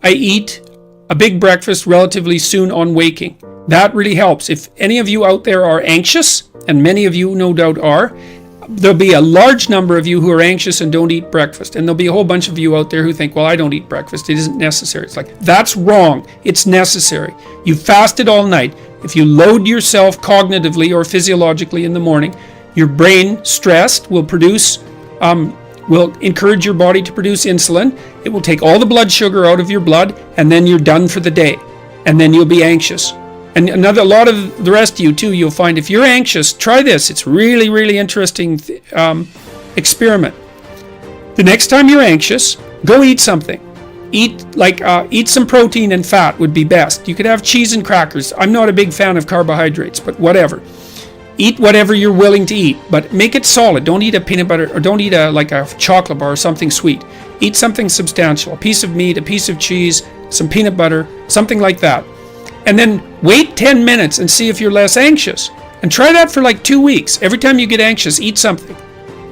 I eat a big breakfast relatively soon on waking. That really helps. If any of you out there are anxious, and many of you no doubt are, there'll be a large number of you who are anxious and don't eat breakfast. And there'll be a whole bunch of you out there who think, well, I don't eat breakfast. It isn't necessary. It's like, that's wrong. It's necessary. You fasted all night. If you load yourself cognitively or physiologically in the morning, your brain, stressed, will encourage your body to produce insulin. It will take all the blood sugar out of your blood, and then you're done for the day. And then you'll be anxious. And a lot of the rest of you too, you'll find if you're anxious, try this. It's really, really interesting experiment. The next time you're anxious, go eat something. Eat some protein and fat would be best. You could have cheese and crackers. I'm not a big fan of carbohydrates, but whatever. Eat whatever you're willing to eat, but make it solid. Don't eat a peanut butter, or don't eat a chocolate bar or something sweet. Eat something substantial, a piece of meat, a piece of cheese, some peanut butter, something like that. And then wait 10 minutes and see if you're less anxious. And try that for like 2 weeks. Every time you get anxious, eat something.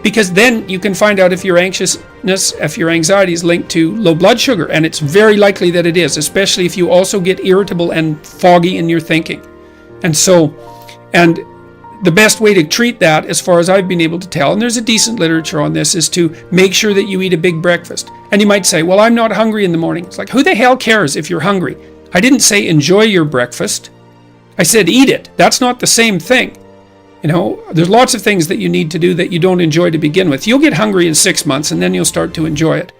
Because then you can find out if your anxiety is linked to low blood sugar. And it's very likely that it is, especially if you also get irritable and foggy in your thinking. And the best way to treat that, as far as I've been able to tell, and there's a decent literature on this, is to make sure that you eat a big breakfast. And you might say, well, I'm not hungry in the morning. It's like, who the hell cares if you're hungry? I didn't say enjoy your breakfast. I said eat it. That's not the same thing. There's lots of things that you need to do that you don't enjoy to begin with. You'll get hungry in 6 months and then you'll start to enjoy it.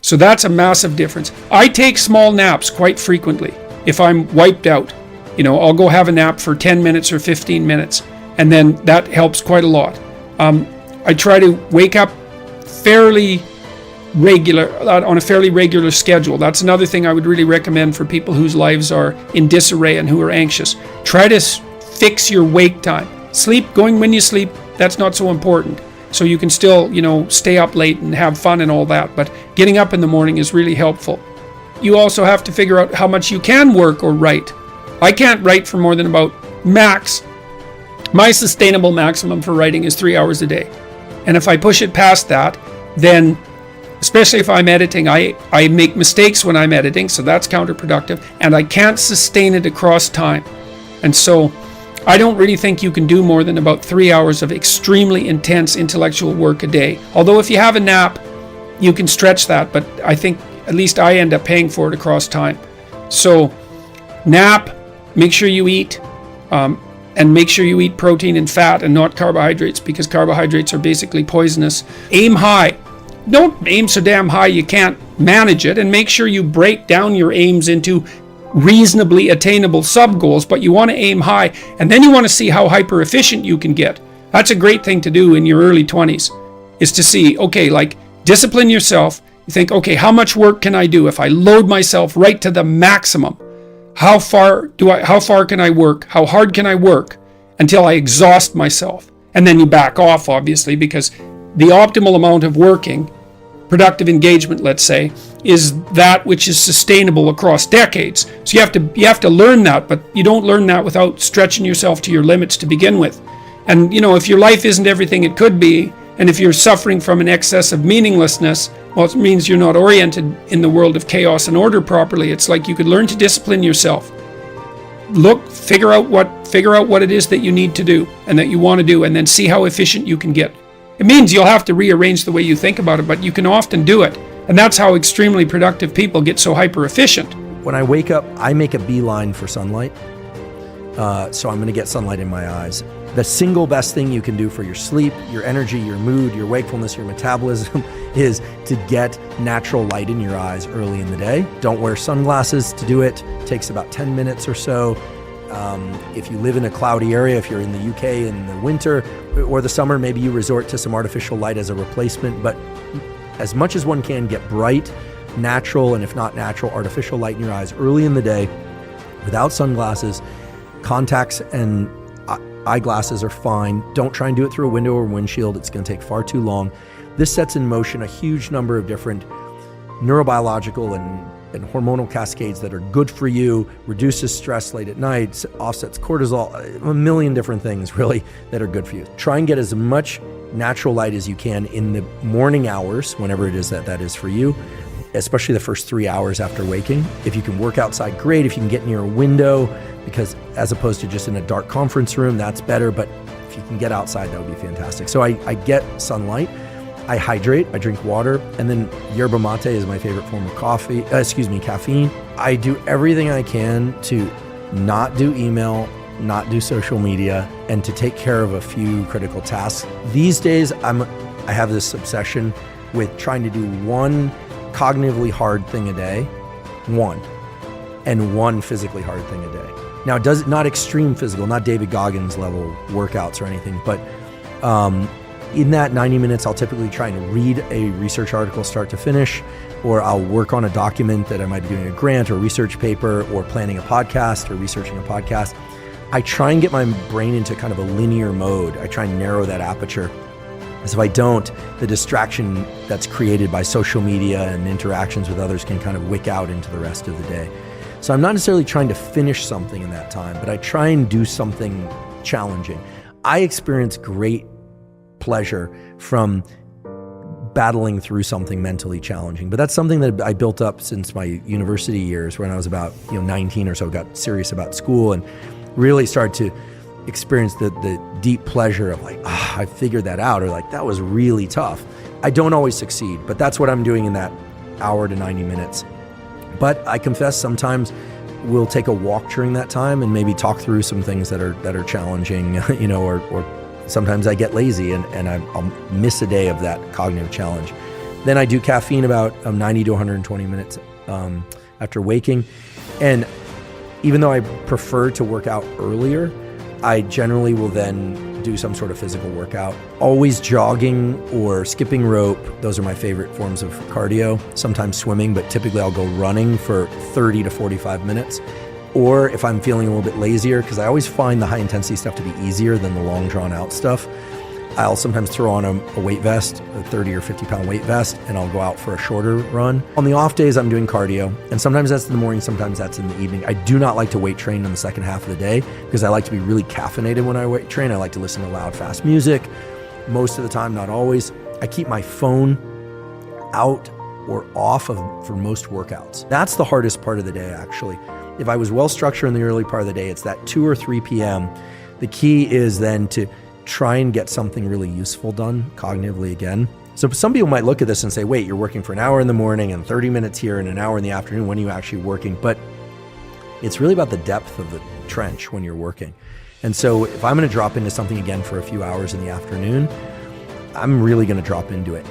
So that's a massive difference. I take small naps quite frequently. If I'm wiped out, I'll go have a nap for 10 minutes or 15 minutes. And then that helps quite a lot. I try to wake up on a fairly regular schedule. That's another thing I would really recommend for people whose lives are in disarray and who are anxious. Try to fix your wake time. Going when you sleep, that's not so important. So you can still, stay up late and have fun and all that. But getting up in the morning is really helpful. You also have to figure out how much you can work or write. I can't write for more than about my sustainable maximum for writing is 3 hours a day. And if I push it past that, then especially if I'm editing, I make mistakes when I'm editing, so that's counterproductive, and I can't sustain it across time. And so I don't really think you can do more than about 3 hours of extremely intense intellectual work a day. Although if you have a nap, you can stretch that, but I think at least I end up paying for it across time. So nap, make sure you eat, and make sure you eat protein and fat and not carbohydrates, because carbohydrates are basically poisonous. Aim high. Don't aim so damn high you can't manage it, and make sure you break down your aims into reasonably attainable sub-goals, but you want to aim high, and then you want to see how hyper efficient you can get. That's a great thing to do in your early 20s, is to see, discipline yourself. You think, how much work can I do if I load myself right to the maximum? How far can I work? How hard can I work until I exhaust myself? And then you back off, obviously, because the optimal amount of working, productive engagement, let's say, is that which is sustainable across decades. So you have to learn that, but you don't learn that without stretching yourself to your limits to begin with. And if your life isn't everything it could be, and if you're suffering from an excess of meaninglessness, well, it means you're not oriented in the world of chaos and order properly. It's like you could learn to discipline yourself. Figure out what it is that you need to do and that you want to do, and then see how efficient you can get. It means you'll have to rearrange the way you think about it, but you can often do it. And that's how extremely productive people get so hyper efficient. When I wake up, I make a beeline for sunlight. So I'm going to get sunlight in my eyes. The single best thing you can do for your sleep, your energy, your mood, your wakefulness, your metabolism is to get natural light in your eyes early in the day. Don't wear sunglasses to do it. It takes about 10 minutes or so. If you live in a cloudy area, if you're in the UK in the winter or the summer, maybe you resort to some artificial light as a replacement. But as much as one can, get bright, natural, and if not natural, artificial light in your eyes early in the day without sunglasses. Contacts and eyeglasses are fine. Don't try and do it through a window or windshield. It's going to take far too long. This sets in motion a huge number of different neurobiological and hormonal cascades that are good for you, reduces stress late at night, offsets cortisol, a million different things really that are good for you. Try and get as much natural light as you can in the morning hours, whenever it is that is for you. especially the first 3 hours after waking. If you can work outside, great. If you can get near a window, because as opposed to just in a dark conference room, that's better. But if you can get outside, that would be fantastic. So I get sunlight, I hydrate, I drink water, and then yerba mate is my favorite form of caffeine. I do everything I can to not do email, not do social media, and to take care of a few critical tasks. These days, I have this obsession with trying to do one cognitively hard thing a day, and one physically hard thing a day. Now, not extreme physical, not David Goggins level workouts or anything, but in that 90 minutes, I'll typically try and read a research article start to finish, or I'll work on a document that I might be doing a grant or research paper, or planning a podcast or researching a podcast. I try and get my brain into kind of a linear mode. I try and narrow that aperture. Because if I don't, the distraction that's created by social media and interactions with others can kind of wick out into the rest of the day. So I'm not necessarily trying to finish something in that time, but I try and do something challenging. I experience great pleasure from battling through something mentally challenging, but that's something that I built up since my university years, when I was about 19 or so, got serious about school and really started to experience the deep pleasure of like, I figured that out, or like, that was really tough. I don't always succeed, but that's what I'm doing in that hour to 90 minutes. But I confess sometimes we'll take a walk during that time and maybe talk through some things that are challenging, or sometimes I get lazy and I'll miss a day of that cognitive challenge. Then I do caffeine about 90 to 120 minutes after waking. And even though I prefer to work out earlier, I generally will then do some sort of physical workout. Always jogging or skipping rope. Those are my favorite forms of cardio. Sometimes swimming, but typically I'll go running for 30 to 45 minutes. Or if I'm feeling a little bit lazier, because I always find the high intensity stuff to be easier than the long drawn out stuff, I'll sometimes throw on a weight vest, a 30 or 50 pound weight vest, and I'll go out for a shorter run. On the off days, I'm doing cardio, and sometimes that's in the morning, sometimes that's in the evening. I do not like to weight train in the second half of the day because I like to be really caffeinated when I weight train. I like to listen to loud, fast music. Most of the time, not always. I keep my phone out or off for most workouts. That's the hardest part of the day, actually. If I was well structured in the early part of the day, it's that 2 or 3 p.m. The key is then to try and get something really useful done cognitively again. So some people might look at this and say, wait, you're working for an hour in the morning and 30 minutes here and an hour in the afternoon. When are you actually working? But it's really about the depth of the trench when you're working. And so if I'm going to drop into something again for a few hours in the afternoon, I'm really going to drop into it.